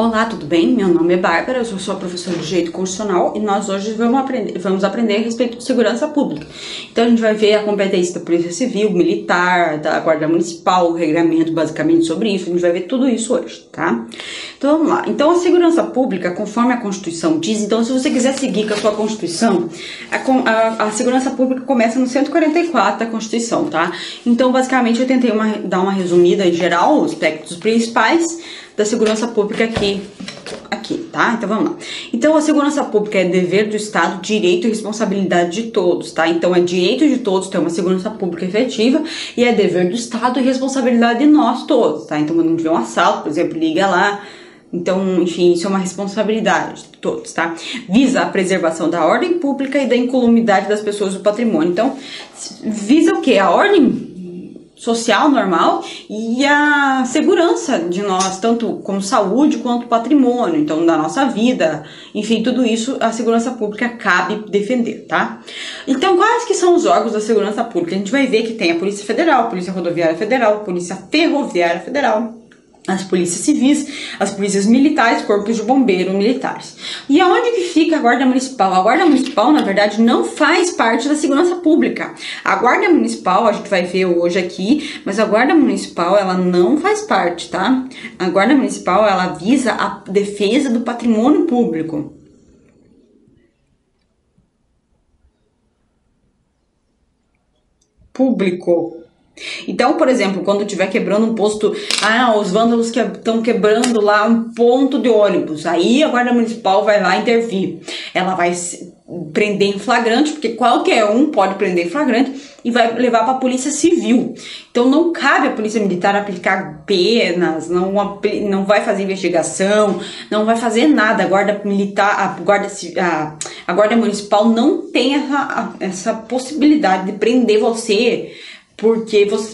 Olá, tudo bem? Meu nome é Bárbara, eu sou professora de Direito Constitucional e nós hoje vamos aprender a respeito de segurança pública. Então a gente vai ver a competência da Polícia Civil, Militar, da Guarda Municipal, o regramento basicamente sobre isso, a gente vai ver tudo isso hoje, tá? Então vamos lá. Então a segurança pública, conforme a Constituição diz, então se você quiser seguir com a sua Constituição, a segurança pública começa no 144 da Constituição, tá? Então basicamente eu tentei dar uma resumida em geral, os aspectos principais da segurança pública aqui, tá? Então vamos lá. Então a segurança pública é dever do Estado, direito e responsabilidade de todos, tá? Então é direito de todos ter uma segurança pública efetiva e é dever do Estado e responsabilidade de nós todos, tá? Então quando a gente vê um assalto, por exemplo, liga lá. Então, enfim, isso é uma responsabilidade de todos, tá? Visa a preservação da ordem pública e da incolumidade das pessoas do patrimônio. Então, visa o quê? A ordem social normal e a segurança de nós, tanto como saúde quanto patrimônio, então da nossa vida, enfim, tudo isso a segurança pública cabe defender, tá? Então, quais que são os órgãos da segurança pública? A gente vai ver que tem a Polícia Federal, Polícia Rodoviária Federal, Polícia Ferroviária Federal, as polícias civis, as polícias militares, corpos de bombeiro militares. E aonde que fica a Guarda Municipal? A Guarda Municipal, na verdade, não faz parte da segurança pública. A Guarda Municipal, a gente vai ver hoje aqui, mas a Guarda Municipal, ela não faz parte, tá? A Guarda Municipal, ela visa a defesa do patrimônio público. Então, por exemplo, quando estiver quebrando um posto, os vândalos que estão quebrando lá um ponto de ônibus, aí a Guarda Municipal vai lá intervir. Ela vai prender em flagrante, porque qualquer um pode prender em flagrante, e vai levar para a Polícia Civil. Então não cabe a Polícia Militar aplicar penas, não vai fazer investigação, não vai fazer nada. A Guarda Militar, a Guarda Municipal não tem essa possibilidade de prender você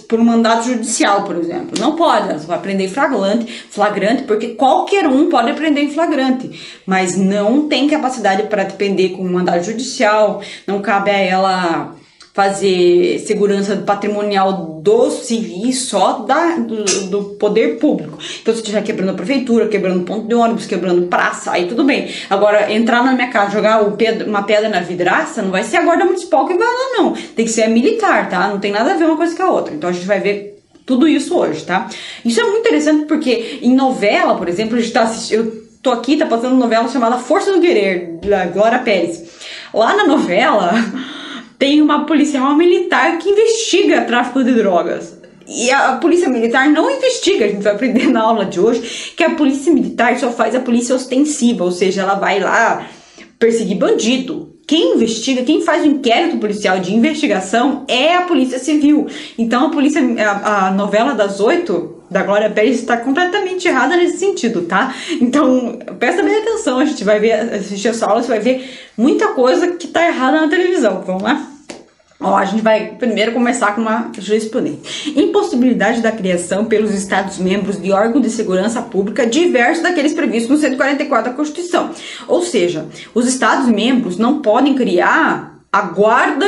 por um mandado judicial, por exemplo. Não pode, ela vai prender em flagrante, porque qualquer um pode prender em flagrante, mas não tem capacidade para te prender com um mandado judicial, não cabe a ela fazer segurança patrimonial dos civis, só do poder público. Então, se estiver quebrando a prefeitura, quebrando ponto de ônibus, quebrando praça, aí tudo bem. Agora, entrar na minha casa, jogar uma pedra na vidraça, não vai ser a Guarda Municipal que vai lá, não. Tem que ser a militar, tá? Não tem nada a ver uma coisa com a outra. Então, a gente vai ver tudo isso hoje, tá? Isso é muito interessante porque em novela, por exemplo, a gente tá assistindo... Eu tô aqui, tá passando novela chamada Força do Querer, da Glória Pérez. Lá na novela... tem uma policial militar que investiga tráfico de drogas. E a polícia militar não investiga, a gente vai aprender na aula de hoje, que a polícia militar só faz a polícia ostensiva, ou seja, ela vai lá perseguir bandido. Quem investiga, quem faz o inquérito policial de investigação é a Polícia Civil. Então a novela das 8 da Glória Pérez está completamente errada nesse sentido, tá? Então, presta bem atenção, a gente vai assistir essa aula, você vai ver muita coisa que tá errada na televisão. Vamos lá? Ó, a gente vai primeiro começar com uma jurisprudência. Impossibilidade da criação pelos Estados-membros de órgão de segurança pública diversos daqueles previstos no 144 da Constituição. Ou seja, os Estados-membros não podem criar a guarda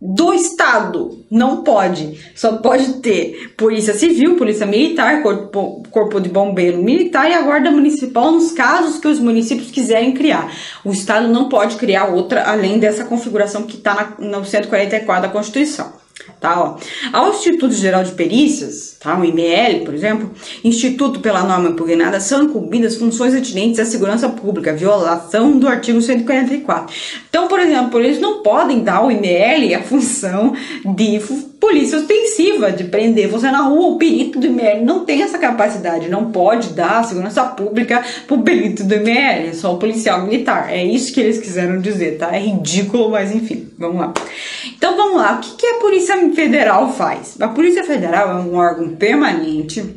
do Estado, não pode, só pode ter Polícia Civil, Polícia Militar, Corpo de Bombeiro Militar e a Guarda Municipal nos casos que os municípios quiserem criar. O Estado não pode criar outra além dessa configuração que está no 144 da Constituição. Tá, ó. Ao Instituto Geral de Perícias, tá, o IML, por exemplo, Instituto pela norma impugnada, são incumbidas funções atinentes à segurança pública, violação do artigo 144. Então, por exemplo, eles não podem dar ao IML a função de polícia ostensiva, de prender você na rua. O perito do IML não tem essa capacidade, não pode dar a segurança pública pro perito do IML, é só o policial militar. É isso que eles quiseram dizer, tá? É ridículo, mas enfim, vamos lá. Então vamos lá, o que a Polícia Federal faz? A Polícia Federal é um órgão permanente,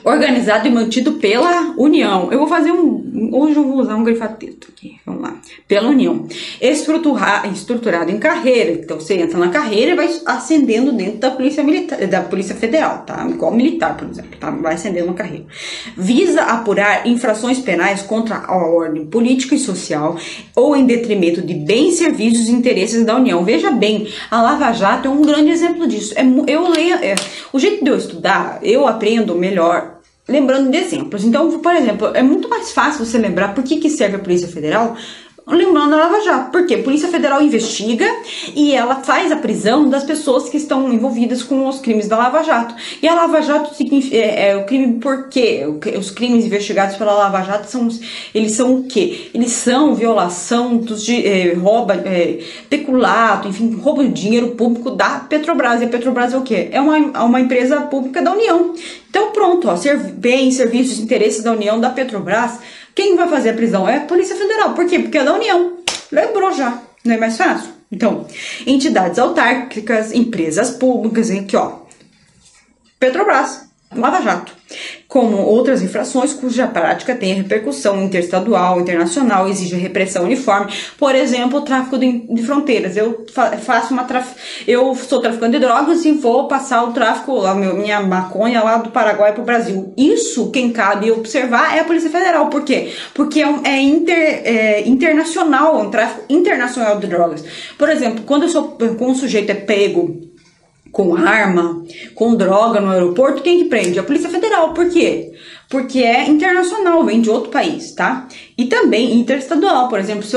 organizado e mantido pela União. Eu vou fazer hoje eu vou usar um grifa-texto aqui, vamos lá. Pela União. Estruturado em carreira. Então você entra na carreira e vai ascendendo dentro da Polícia Militar, da Polícia Federal, tá? Igual militar, por exemplo, tá? Vai ascendendo na carreira. Visa apurar infrações penais contra a ordem política e social ou em detrimento de bens, serviços e interesses da União. Veja bem, a Lava Jato é um grande exemplo disso. O jeito de eu estudar, eu aprendo melhor lembrando de exemplos. Então, por exemplo, é muito mais fácil você lembrar por que serve a Polícia Federal, lembrando a Lava Jato. Por quê? A Polícia Federal investiga e ela faz a prisão das pessoas que estão envolvidas com os crimes da Lava Jato. E a Lava Jato é o crime por quê? Os crimes investigados pela Lava Jato eles são o quê? Eles são violação peculato, enfim, roubo de dinheiro público da Petrobras. E a Petrobras é o quê? É uma empresa pública da União. Então pronto, ó, bens, serviços, interesses da União, da Petrobras. Quem vai fazer a prisão é a Polícia Federal. Por quê? Porque é da União. Lembrou já. Não é mais fácil? Então, entidades autárquicas, empresas públicas, aqui ó, Petrobras, Lava Jato, como outras infrações cuja prática tem repercussão interestadual, internacional, exige repressão uniforme. Por exemplo, o tráfico de fronteiras. Eu sou traficante de drogas e vou passar o tráfico, minha maconha lá do Paraguai para o Brasil. Isso quem cabe observar é a Polícia Federal. Por quê? Porque internacional, um tráfico internacional de drogas. Por exemplo, quando um sujeito é pego com arma, com droga no aeroporto, quem que prende? A Polícia Federal. Por quê? Porque é internacional, vem de outro país, tá? E também interestadual. Por exemplo, se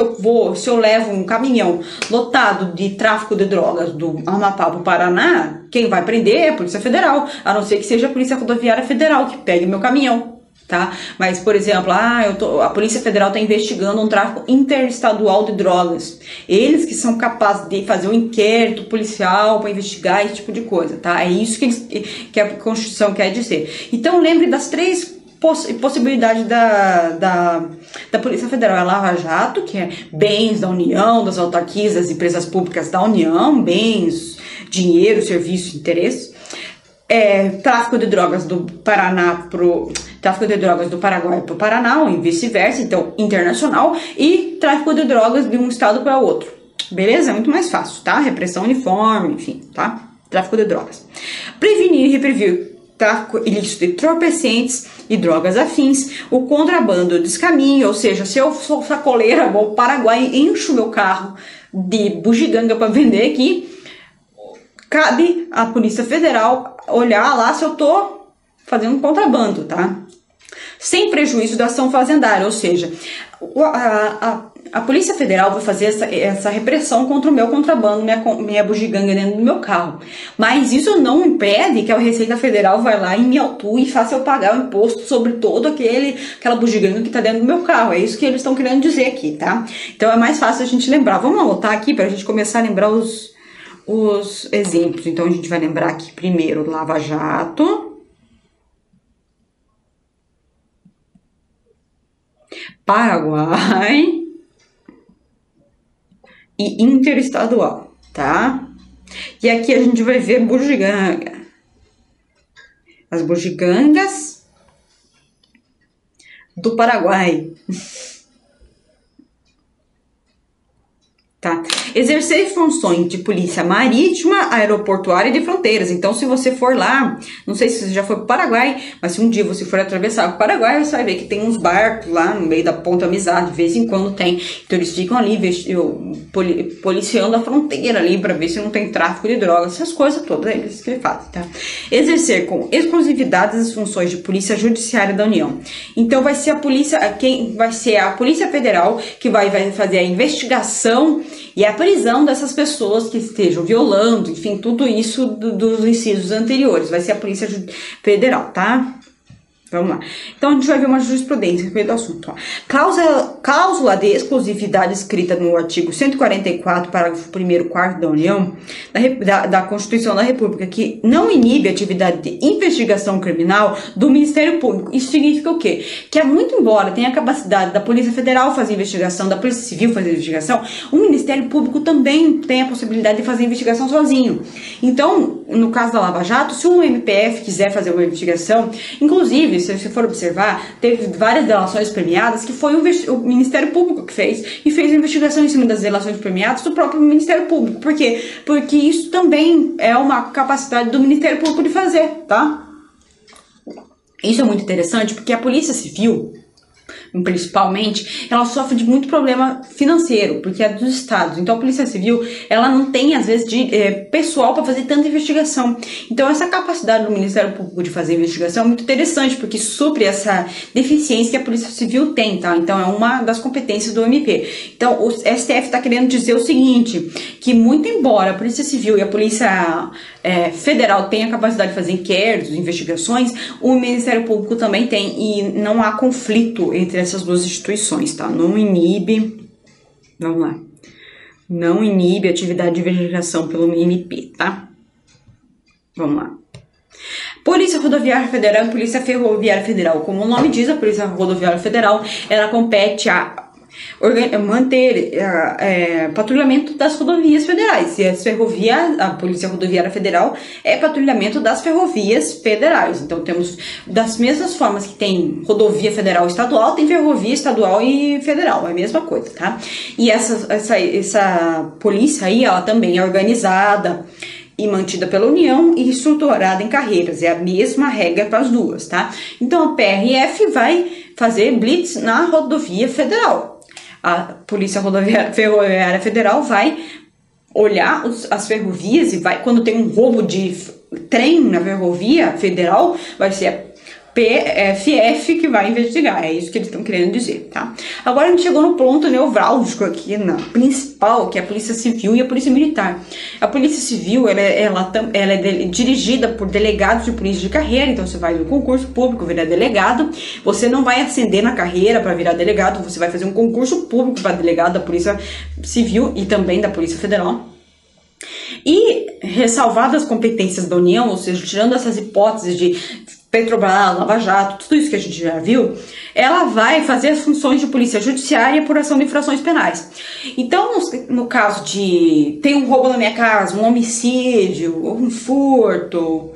eu levo um caminhão lotado de tráfico de drogas do Amapá para o Paraná, quem vai prender é a Polícia Federal, a não ser que seja a Polícia Rodoviária Federal que pegue meu caminhão. Tá? Mas, por exemplo, a Polícia Federal está investigando um tráfico interestadual de drogas. Eles que são capazes de fazer um inquérito policial para investigar esse tipo de coisa, tá? É isso que a Constituição quer dizer. Então, lembre das três possibilidades da Polícia Federal. É a Lava Jato, que é bens da União, das autarquias, das empresas públicas da União, bens, dinheiro, serviço, interesse. Tráfico de drogas do Paraguai para o Paraná, ou vice-versa, então internacional, e tráfico de drogas de um estado para outro. Beleza? É muito mais fácil, tá? Repressão uniforme, enfim, tá? Tráfico de drogas. Prevenir e reprimir tráfico ilícito de entorpecentes e drogas afins, o contrabando, descaminho, ou seja, se eu sou sacoleira, vou ao Paraguai e encho meu carro de bugiganga para vender aqui, cabe à Polícia Federal olhar lá se eu tô fazendo um contrabando, tá? Sem prejuízo da ação fazendária, ou seja, a Polícia Federal vai fazer essa repressão contra o meu contrabando, minha bugiganga dentro do meu carro. Mas isso não impede que a Receita Federal vai lá e me autue e faça eu pagar o imposto sobre todo aquela bugiganga que está dentro do meu carro. É isso que eles estão querendo dizer aqui, tá? Então é mais fácil a gente lembrar. Vamos anotar aqui para a gente começar a lembrar os exemplos. Então a gente vai lembrar aqui primeiro Lava Jato, Paraguai e interestadual, tá? E aqui a gente vai ver bugiganga. As bugigangas do Paraguai. Tá? Exercer funções de polícia marítima, aeroportuária e de fronteiras. Então, se você for lá, não sei se você já foi para o Paraguai, mas se um dia você for atravessar o Paraguai, você vai ver que tem uns barcos lá no meio da Ponta Amizade, de vez em quando tem. Então, eles ficam ali policiando a fronteira ali para ver se não tem tráfico de drogas, essas coisas todas, é isso que ele faz, tá? Exercer com exclusividade as funções de polícia judiciária da União. Então, vai ser a Polícia Federal que vai fazer a investigação e a prisão dessas pessoas que estejam violando, enfim, tudo isso dos incisos anteriores. Vai ser a Polícia Federal, tá? Vamos lá. Então, a gente vai ver uma jurisprudência a respeito do assunto. Ó. Cláusula de exclusividade escrita no artigo 144, parágrafo 1º, 4º da União, da Constituição da República, que não inibe a atividade de investigação criminal do Ministério Público. Isso significa o quê? Que, muito embora tenha a capacidade da Polícia Federal fazer investigação, da Polícia Civil fazer investigação, o Ministério Público também tem a possibilidade de fazer investigação sozinho. Então, no caso da Lava Jato, se o MPF quiser fazer uma investigação, inclusive, se você for observar, teve várias delações premiadas que foi o Ministério Público que fez a investigação em cima das delações premiadas do próprio Ministério Público. Por quê? Porque isso também é uma capacidade do Ministério Público de fazer, tá? Isso é muito interessante porque a Polícia Civil, principalmente, ela sofre de muito problema financeiro, porque é dos estados. Então a Polícia Civil, ela não tem, às vezes, pessoal para fazer tanta investigação. Então essa capacidade do Ministério Público de fazer investigação é muito interessante, porque supre essa deficiência que a Polícia Civil tem, tá? Então é uma das competências do MP. Então o STF está querendo dizer o seguinte, que muito embora a Polícia Civil e a Polícia Federal tenham a capacidade de fazer inquéritos, investigações, o Ministério Público também tem, e não há conflito entre essas duas instituições, tá? Não inibe, vamos lá, não inibe a atividade de investigação pelo MP, tá? Vamos lá. Polícia Rodoviária Federal e Polícia Ferroviária Federal. Como o nome diz, a Polícia Rodoviária Federal, ela compete a manter patrulhamento das rodovias federais. E a Polícia Rodoviária Federal é patrulhamento das ferrovias federais. Então temos, das mesmas formas que tem rodovia federal e estadual, tem ferrovia estadual e federal, é a mesma coisa, tá? E essa polícia aí, ela também é organizada e mantida pela União e estruturada em carreiras. É a mesma regra para as duas, tá? Então a PRF vai fazer blitz na rodovia federal. A Polícia Ferroviária Federal vai olhar as ferrovias e vai, quando tem um roubo de trem na ferrovia federal, vai ser a PFF que vai investigar. É isso que eles estão querendo dizer, tá? Agora a gente chegou no ponto nevrálgico aqui, na principal, que é a Polícia Civil e a Polícia Militar. A Polícia Civil, ela é dirigida por delegados de polícia de carreira. Então você vai no concurso público, virar delegado. Você não vai ascender na carreira para virar delegado, você vai fazer um concurso público para delegado da Polícia Civil e também da Polícia Federal. E ressalvadas as competências da União, ou seja, tirando essas hipóteses de Petrobras, Lava Jato, tudo isso que a gente já viu, ela vai fazer as funções de polícia judiciária e apuração de infrações penais. Então, no caso de ter um roubo na minha casa, um homicídio, um furto,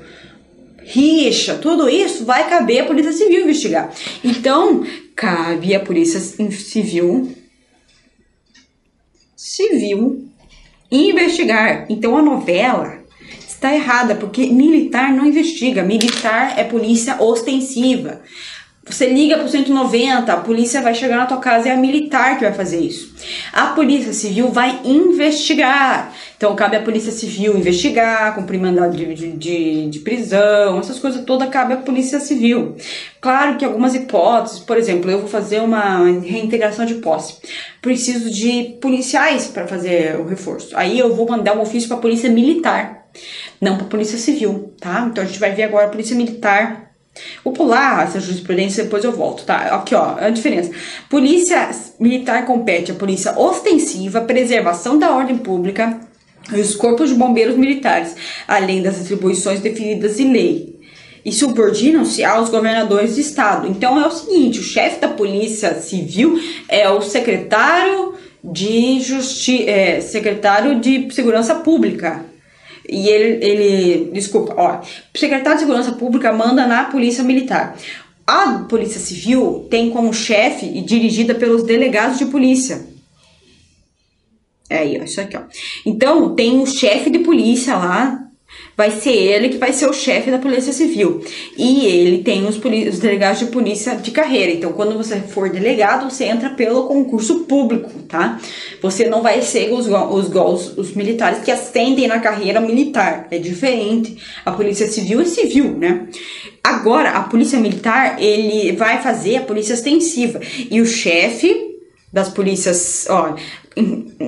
rixa, tudo isso vai caber a Polícia Civil investigar. Então, cabe à Polícia Civil investigar. Então, a novela está errada, porque militar não investiga. Militar é polícia ostensiva. Você liga pro 190, a polícia vai chegar na tua casa, é a militar que vai fazer isso. A Polícia Civil vai investigar. Então cabe à Polícia Civil investigar, cumprir mandado de prisão, essas coisas todas cabe à Polícia Civil. Claro que algumas hipóteses, por exemplo, eu vou fazer uma reintegração de posse. Preciso de policiais para fazer o reforço. Aí eu vou mandar um ofício para a Polícia Militar, não para a Polícia Civil, tá? Então a gente vai ver agora a Polícia Militar. Vou pular essa jurisprudência, depois eu volto, tá? Aqui, ó, a diferença. Polícia Militar compete à polícia ostensiva, preservação da ordem pública e os corpos de bombeiros militares, além das atribuições definidas em lei, e subordinam-se aos governadores de estado. Então é o seguinte, o chefe da Polícia Civil é o secretário de Segurança Pública. E desculpa, ó, o secretário de Segurança Pública manda na Polícia Militar. A Polícia Civil tem como chefe e dirigida pelos delegados de polícia. É aí, ó, isso aqui, ó. Então, tem o chefe de polícia lá, vai ser ele que vai ser o chefe da Polícia Civil. E ele tem os delegados de polícia de carreira. Então, quando você for delegado, você entra pelo concurso público, tá? Você não vai ser os militares que ascendem na carreira militar. É diferente. A Polícia Civil é civil, né? Agora, a Polícia Militar, ele vai fazer a polícia ostensiva. E o chefe das polícias, ó,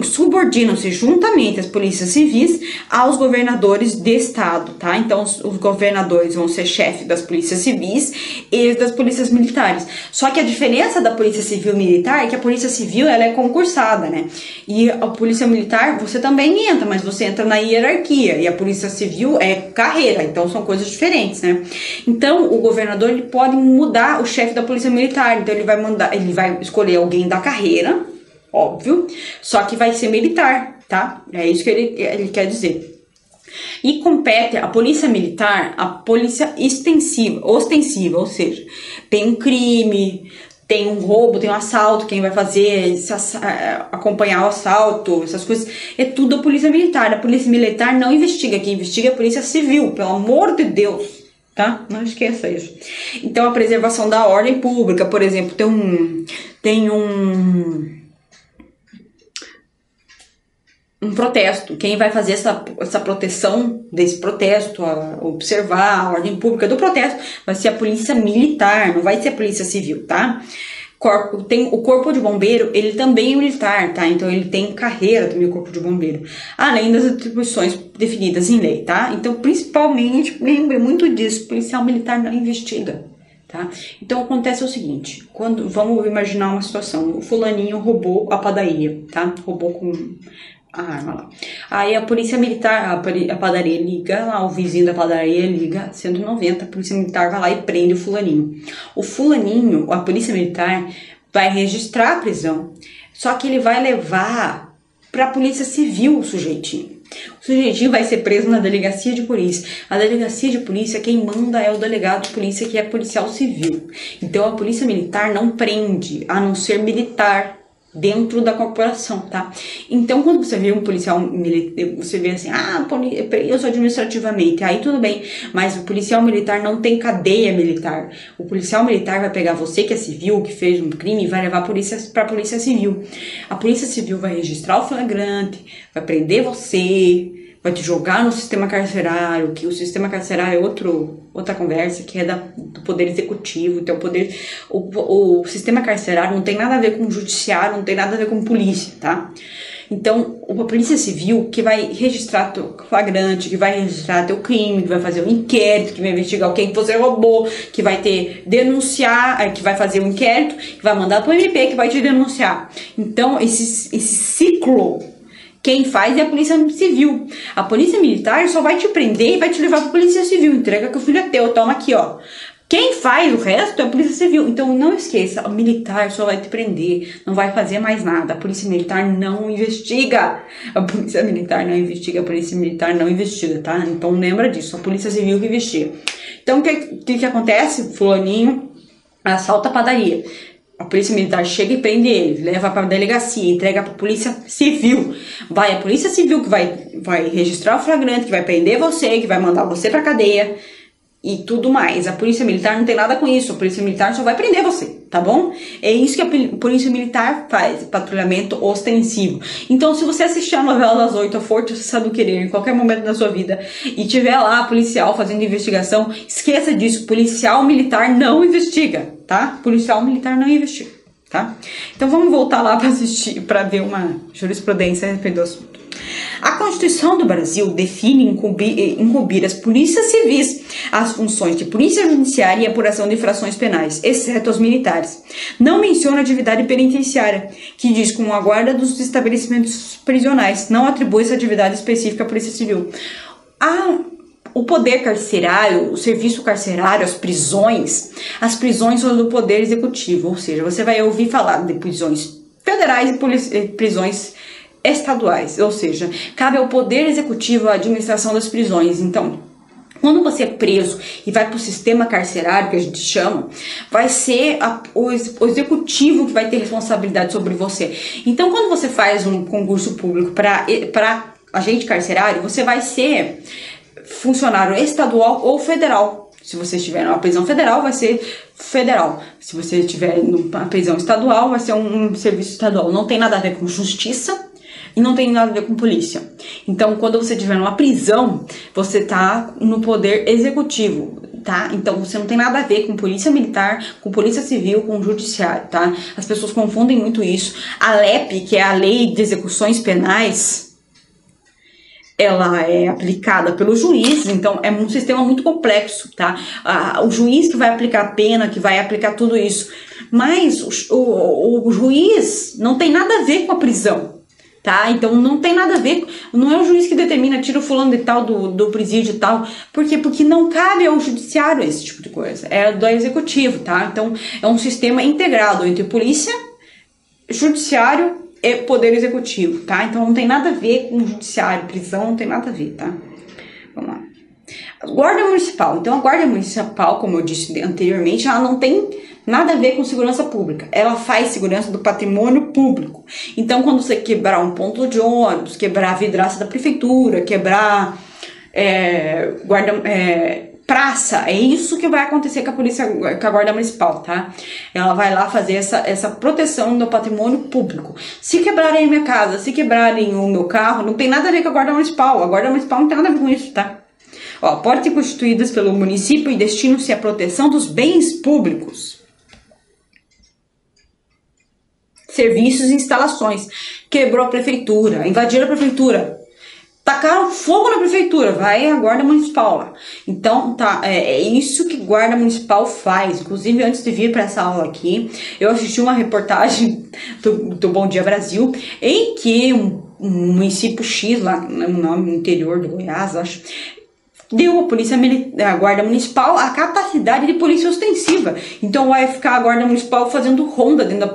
subordinam-se juntamente as polícias civis aos governadores de estado, tá? Então os governadores vão ser chefe das polícias civis e das polícias militares. Só que a diferença da polícia civil militar é que a polícia civil, ela é concursada, né? E a polícia militar, você também entra, mas você entra na hierarquia, e a polícia civil é carreira, então são coisas diferentes, né? Então o governador, ele pode mudar o chefe da polícia militar, então ele vai escolher alguém da carreira, óbvio, só que vai ser militar, tá? É isso que ele quer dizer. E compete a polícia militar, a polícia ostensiva, ou seja, tem um crime, tem um roubo, tem um assalto, quem vai fazer, acompanhar o assalto, essas coisas, é tudo a polícia militar. A polícia militar não investiga, quem investiga é a polícia civil, pelo amor de Deus. tá? Não esqueça isso. Então, a preservação da ordem pública, por exemplo, tem um protesto. Quem vai fazer essa proteção desse protesto, observar a ordem pública do protesto, vai ser a polícia militar, não vai ser a polícia civil, tá? O corpo de bombeiro, ele também é militar, tá? Então ele tem carreira também, o corpo de bombeiro, além das atribuições definidas em lei, tá? Então, principalmente, lembre muito disso, policial militar não investiga, tá? Então acontece o seguinte, vamos imaginar uma situação, o fulaninho roubou a padaria, tá? Roubou com a arma lá. Aí a polícia militar, a padaria liga lá, o vizinho da padaria liga 190, a polícia militar vai lá e prende o fulaninho. O fulaninho, a polícia militar, vai registrar a prisão, só que ele vai levar pra polícia civil o sujeitinho. O sujeitinho vai ser preso na delegacia de polícia. A delegacia de polícia, quem manda é o delegado de polícia, que é policial civil. Então a polícia militar não prende, a não ser militar, dentro da corporação, tá? Então, quando você vê um policial militar, você vê assim, preso administrativamente, aí tudo bem, mas o policial militar não tem cadeia militar. O policial militar vai pegar você, que é civil, que fez um crime, e vai levar pra polícia civil. A polícia civil vai registrar o flagrante, vai prender você, vai te jogar no sistema carcerário, que o sistema carcerário é outra conversa, que é do poder executivo. Então o sistema carcerário não tem nada a ver com o judiciário, não tem nada a ver com polícia, tá? Então, a polícia civil que vai registrar teu flagrante, que vai registrar teu crime, que vai fazer um inquérito, que vai investigar quem que você roubou, que vai denunciar, que vai fazer um inquérito, que vai mandar pro MP, que vai te denunciar. Então, esse ciclo, quem faz é a polícia civil. A polícia militar só vai te prender e vai te levar pra polícia civil. Entrega que o filho é teu, toma aqui, ó. Quem faz o resto é a polícia civil. Então não esqueça, o militar só vai te prender, não vai fazer mais nada. A polícia militar não investiga. A polícia militar não investiga, a polícia militar não investiga, tá? Então lembra disso, a polícia civil que investiga. Então o que acontece? Fulaninho assalta a padaria. A polícia militar chega e prende ele, leva para a delegacia, entrega para a polícia civil. Vai a polícia civil que vai registrar o flagrante, que vai prender você, que vai mandar você para cadeia e tudo mais. A polícia militar não tem nada com isso, a polícia militar só vai prender você, tá bom? É isso que a polícia militar faz, patrulhamento ostensivo. Então, se você assistir a novela das 8, a Força do Querer, em qualquer momento da sua vida, e tiver lá policial fazendo investigação, esqueça disso, policial militar não investiga, tá? Policial militar não investiga, tá? Então, vamos voltar lá para assistir, para ver uma jurisprudência a respeito do assunto. A Constituição do Brasil define incumbir as polícias civis as funções de polícia judiciária e apuração de infrações penais, exceto as militares. Não menciona a atividade penitenciária, que diz com a guarda dos estabelecimentos prisionais. Não atribui essa atividade específica à polícia civil. O poder carcerário, o serviço carcerário, as prisões são do poder executivo, ou seja, você vai ouvir falar de prisões federais e prisões estaduais, ou seja, cabe ao poder executivo a administração das prisões. Então, quando você é preso e vai para o sistema carcerário, que a gente chama, vai ser o executivo que vai ter responsabilidade sobre você. Então, quando você faz um concurso público para agente carcerário, você vai ser funcionário estadual ou federal. Se você estiver numa prisão federal, vai ser federal. Se você estiver numa prisão estadual, vai ser um serviço estadual. Não tem nada a ver com justiça e não tem nada a ver com polícia. Então, quando você estiver numa prisão, você tá no poder executivo, tá? Então, você não tem nada a ver com polícia militar, com polícia civil, com judiciário, tá? As pessoas confundem muito isso. A LEP, que é a Lei de Execuções Penais, ela é aplicada pelo juiz, então é um sistema muito complexo, tá? O juiz que vai aplicar a pena, que vai aplicar tudo isso. Mas o juiz não tem nada a ver com a prisão, tá? Então não tem nada a ver, não é o juiz que determina, tira o fulano de tal do presídio e tal. Por quê? Porque não cabe ao judiciário esse tipo de coisa, é do executivo, tá? Então é um sistema integrado entre polícia, judiciário e poder executivo, tá? Então não tem nada a ver com judiciário, prisão, não tem nada a ver, tá? Vamos lá. Guarda Municipal. Então a Guarda Municipal, como eu disse anteriormente, ela não tem nada a ver com segurança pública. Ela faz segurança do patrimônio público. Então, quando você quebrar um ponto de ônibus, quebrar a vidraça da prefeitura, quebrar praça. É isso que vai acontecer com a polícia, com a guarda municipal, tá? Ela vai lá fazer essa proteção do patrimônio público. Se quebrarem a minha casa, se quebrarem o meu carro, não tem nada a ver com a guarda municipal. A guarda municipal não tem nada a ver com isso, tá? Ó, podem ser constituídas pelo município e destinam-se à proteção dos bens públicos, serviços e instalações. Quebrou a prefeitura, invadiram a prefeitura, tacaram fogo na prefeitura, vai a guarda municipal lá. Então, tá, é isso que guarda municipal faz. Inclusive, antes de vir para essa aula aqui, eu assisti uma reportagem do Bom Dia Brasil, em que um município X, lá no interior do Goiás, acho, deu a guarda municipal a capacidade de polícia ostensiva. Então vai ficar a guarda municipal fazendo ronda dentro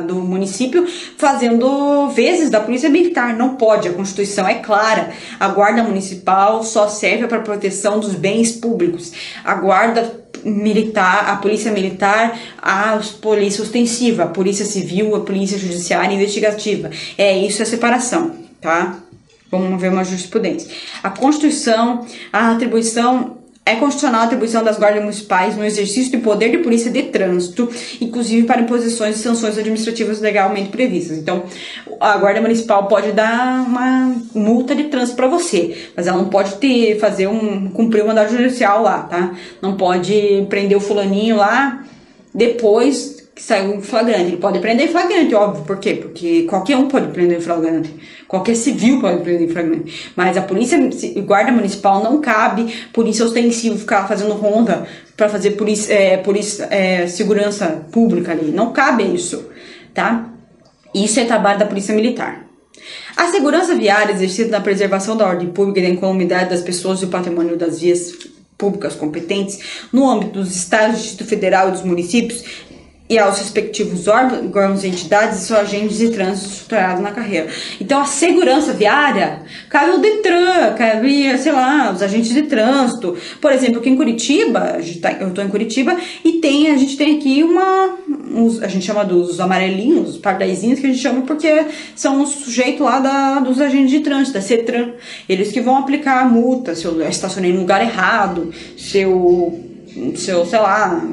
do município, fazendo vezes da polícia militar. Não pode, a Constituição é clara. A guarda municipal só serve para proteção dos bens públicos. A guarda militar, a polícia militar, a polícia ostensiva, a polícia civil, a polícia judiciária e investigativa. Isso é a separação, tá? Vamos ver uma jurisprudência. A Constituição, a atribuição, é constitucional a atribuição das guardas municipais no exercício do poder de polícia de trânsito, inclusive para imposições de sanções administrativas legalmente previstas. Então, a guarda municipal pode dar uma multa de trânsito para você, mas ela não pode cumprir um mandado judicial lá, tá? Não pode prender o fulaninho lá depois que saiu em flagrante. Ele pode prender em flagrante, óbvio. Por quê? Porque qualquer um pode prender em flagrante. Qualquer civil pode prender em flagrante. Mas a polícia, guarda municipal, não cabe polícia ostensiva ficar fazendo ronda para fazer segurança pública ali. Não cabe isso, tá? Isso é trabalho da polícia militar. A segurança viária exercida na preservação da ordem pública e da incolumidade das pessoas e do patrimônio das vias públicas competentes no âmbito dos estados, do Distrito Federal e dos municípios e aos respectivos órgãos e entidades e seus agentes de trânsito estruturados na carreira. Então, a segurança viária cabe o Detran, cabe, sei lá, os agentes de trânsito. Por exemplo, aqui em Curitiba, eu estou em Curitiba, e a gente tem aqui a gente chama dos amarelinhos, os pardaizinhos, que a gente chama porque são os sujeitos lá dos agentes de trânsito, da CETRAN. Eles que vão aplicar a multa, se eu estacionei no lugar errado, se eu sei lá,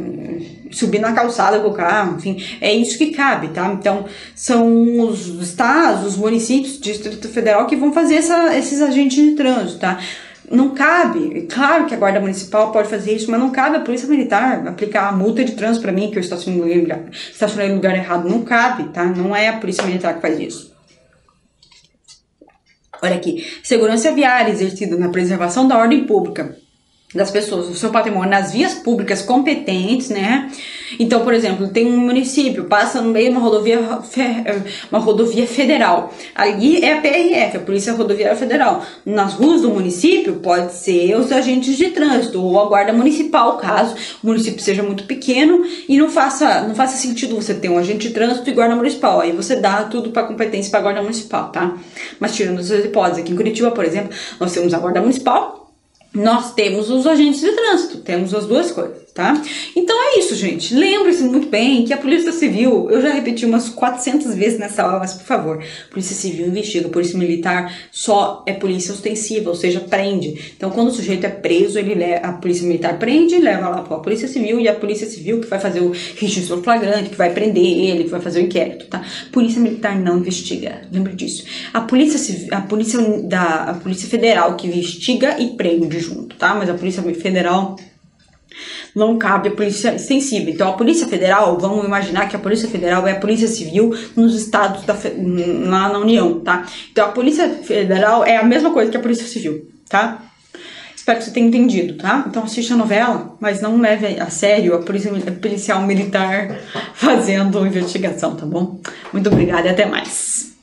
subir na calçada com o carro, enfim, é isso que cabe, tá? Então, são os estados, os municípios, Distrito Federal que vão fazer esses agentes de trânsito, tá? Não cabe, claro que a guarda municipal pode fazer isso, mas não cabe a polícia militar aplicar a multa de trânsito pra mim, que eu estacionei no lugar errado, não cabe, tá? Não é a polícia militar que faz isso. Olha aqui, segurança viária exercida na preservação da ordem pública das pessoas, o seu patrimônio nas vias públicas competentes, né? Então, por exemplo, tem um município, passa no meio de uma rodovia federal. Ali é a PRF, a Polícia Rodoviária Federal. Nas ruas do município, pode ser os agentes de trânsito ou a guarda municipal, caso o município seja muito pequeno e não faça sentido você ter um agente de trânsito e guarda municipal. Aí você dá tudo para competência para a guarda municipal, tá? Mas tirando essas hipóteses, aqui em Curitiba, por exemplo, nós temos a guarda municipal, nós temos os agentes de trânsito, temos as duas coisas, tá? Então é isso, gente. Lembre-se muito bem que a Polícia Civil, eu já repeti umas 400 vezes nessa aula, mas por favor, Polícia Civil investiga, Polícia Militar só é polícia ostensiva, ou seja, prende. Então quando o sujeito é preso, a Polícia Militar prende e leva lá para a Polícia Civil, e a Polícia Civil que vai fazer o registro flagrante, que vai prender ele, que vai fazer o inquérito, tá? Polícia Militar não investiga, lembre disso. A Polícia Federal que investiga e prende junto, tá? Mas a Polícia Federal não cabe a polícia extensiva. Então, a Polícia Federal, vamos imaginar que a Polícia Federal é a Polícia Civil nos estados lá na União, tá? Então, a Polícia Federal é a mesma coisa que a Polícia Civil, tá? Espero que você tenha entendido, tá? Então, assista a novela, mas não leve a sério a policial militar fazendo investigação, tá bom? Muito obrigada e até mais.